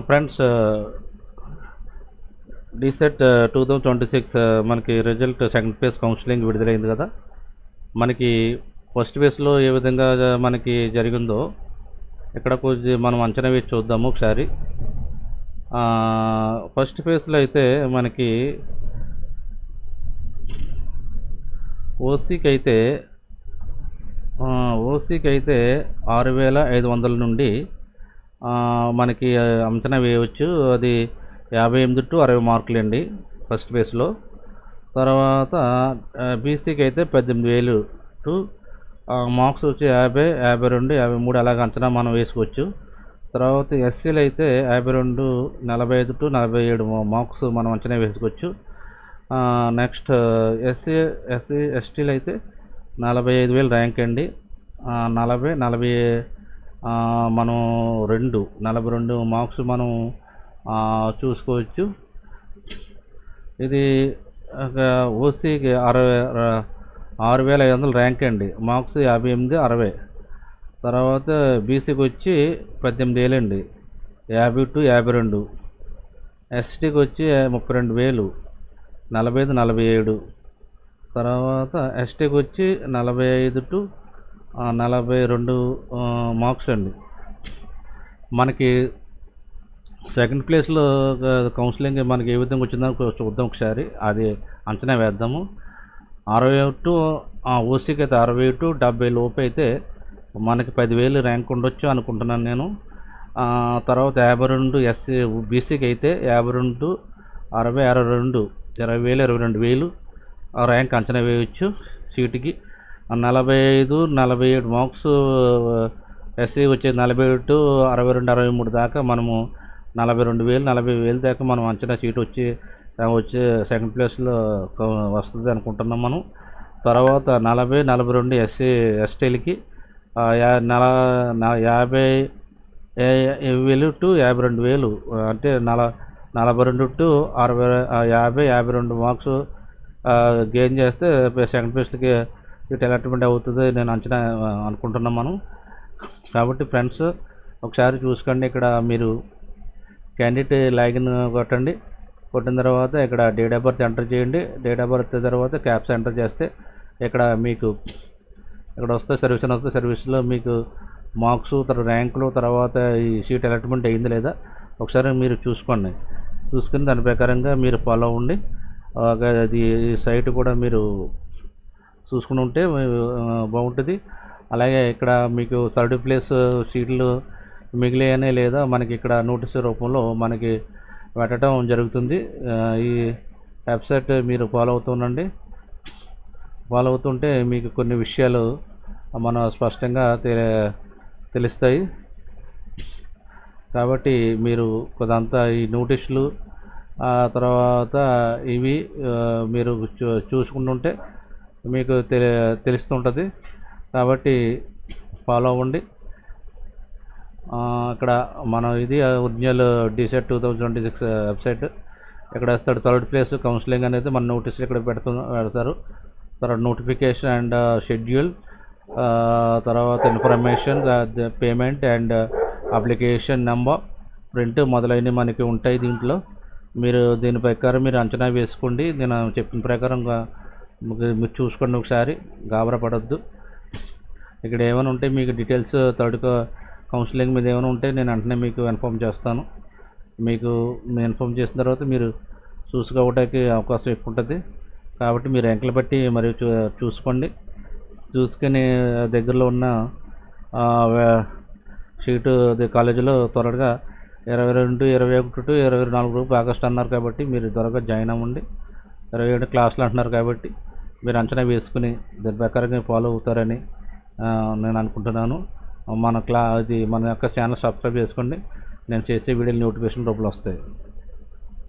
Friends, DEECET 2026 మనకి result second phase counselling విడుదలైంది కదా. మనకి ఫస్ట్ ఫేజ్లో ఏ విధంగా మనకి జరిగిందో ఇక్కడ కొంచెం మనం అంచనా వేసి చూద్దాము ఒకసారి. ఫస్ట్ ఫేజ్లో అయితే మనకి ఓసీకి అయితే 6,500 నుండి మనకి అంచనా వేయవచ్చు. అది 58 to 60 మార్కులు అండి ఫస్ట్ ఫేజ్లో. తర్వాత బీసీకి అయితే 18,000 టు మార్క్స్ వచ్చి 50, 52, 53 అలాగ అంచనా మనం వేసుకోవచ్చు. తర్వాత ఎస్సీలు అయితే 52, 45 to 47 మార్క్స్ మనం అంచనా వేసుకోవచ్చు. నెక్స్ట్ ఎస్టీలు అయితే 45,000 ర్యాంక్ అండి. 40 మనం 42 మార్క్స్ మనం చూసుకోవచ్చు. ఇది ఓసీకి 6,500 ర్యాంక్ అండి, మార్క్స్ 58, 60. తర్వాత బీసీకి వచ్చి 18,000 అండి, 50 to 52. ఎస్టీకి వచ్చి 32,000, 45, 47. తర్వాత ఎస్టీకి వచ్చి 45 to 42 మార్క్స్ అండి. మనకి సెకండ్ ప్లేస్లో కౌన్సిలింగ్ మనకి ఏ విధంగా వచ్చిందో చూద్దాం ఒకసారి, అది అంచనా వేద్దాము. 60 ఓసీకి అయితే 60 to 70 లోపు అయితే మనకి 10,000 ర్యాంక్ ఉండొచ్చు అనుకుంటున్నాను నేను. తర్వాత 52 ఎస్సీ బీసీకి అయితే 52 to 60, 62, 20,000, 22,000 ర్యాంక్ అంచనా వేయవచ్చు సీటుకి. 45, 47 మార్క్స్ ఎస్సీ వచ్చే 47 to 62, 63 దాకా మనము 42,000, 40,000 దాకా మనం అంచనా సీటు వచ్చే సెకండ్ ప్లేస్లో వస్తుంది అనుకుంటున్నాం మనం. తర్వాత 40, 42 ఎస్టీలకి 50,000 to 52,000 అంటే 42 to 60, 50, 52 మార్క్స్ గెయిన్ చేస్తే సెకండ్ ప్లేస్కి సీట్ అలాట్మెంట్ అవుతుంది నేను అంచనా అనుకుంటున్నాం మనం. కాబట్టి ఫ్రెండ్స్ ఒకసారి చూసుకోండి. ఇక్కడ మీరు క్యాండిడేట్ లాగిన్ కొట్టండి. కొట్టిన తర్వాత ఇక్కడ డేట్ ఆఫ్ బర్త్ ఎంటర్ చేయండి. డేట్ ఆఫ్ బర్త్ తర్వాత క్యాప్స్ ఎంటర్ చేస్తే ఇక్కడ మీకు ఇక్కడ వస్తే సర్వీస్ అని వస్తే సర్వీస్లో మీకు మార్క్స్, తర్వాత ర్యాంకులు, తర్వాత ఈ సీట్ అలాట్మెంట్ అయింది లేదా ఒకసారి మీరు చూసుకోండి. చూసుకుని దాని ప్రకారంగా మీరు ఫాలో అవ్వండి. అది సైట్ కూడా మీరు చూసుకుని ఉంటే బాగుంటుంది. అలాగే ఇక్కడ మీకు థర్డ్ ప్లేస్ సీట్లు మిగిలియనే లేదా మనకి ఇక్కడ నోటీస్ రూపంలో మనకి పెట్టడం జరుగుతుంది. ఈ వెబ్సైట్ మీరు ఫాలో అవుతుండండి. ఫాలో అవుతుంటే మీకు కొన్ని విషయాలు మనం స్పష్టంగా తెలుస్తాయి. కాబట్టి మీరు కొంతంతా ఈ నోటీసులు తర్వాత ఇవి మీరు చూసుకుంటుంటే మీకు తెలుస్తుంటుంది. కాబట్టి ఫాలో అవ్వండి. ఇక్కడ మనం ఇది ఒరిజినల్ డీసెట్ 2026 వెబ్సైట్. ఇక్కడ వస్తాడు థర్డ్ ప్లేస్ కౌన్సిలింగ్ అనేది మన నోటీసులు ఇక్కడ పెడతారు. తర్వాత నోటిఫికేషన్ అండ్ షెడ్యూల్, తర్వాత information, payment and application number, print మొదలైనవి మనకి ఉంటాయి దీంట్లో. మీరు దీని ప్రకారం మీరు అంచనా వేసుకోండి. నేను చెప్పిన ప్రకారం మీరు చూసుకోండి ఒకసారి, గాబరా పడొద్దు. ఇక్కడ ఏమైనా ఉంటే మీకు డీటెయిల్స్ థర్డ్ కౌన్సిలింగ్ మీద ఏమైనా ఉంటే నేను వెంటనే మీకు ఇన్ఫామ్ చేస్తాను. మీకు ఇన్ఫామ్ చేసిన తర్వాత మీరు చూసుకోవడానికి అవకాశం ఎక్కువ ఉంటుంది. కాబట్టి మీరు ర్యాంకులు బట్టి మరియు చూసుకోండి. చూసుకొని దగ్గరలో ఉన్న సీటు కాలేజీలో త్వరగా 22, 21 to 24 ఆగస్టు అన్నారు కాబట్టి మీరు త్వరగా జాయిన్ అవ్వండి. 27 క్లాసులు అంటున్నారు కాబట్టి మీరు అంచనా వేసుకుని దాని ప్రకారంగా ఫాలో అవుతారని నేను అనుకుంటున్నాను. మన యొక్క ఛానల్ సబ్స్క్రైబ్ చేసుకోండి. నేను చేసే వీడియోలు నోటిఫికేషన్ రూపంలో వస్తాయి.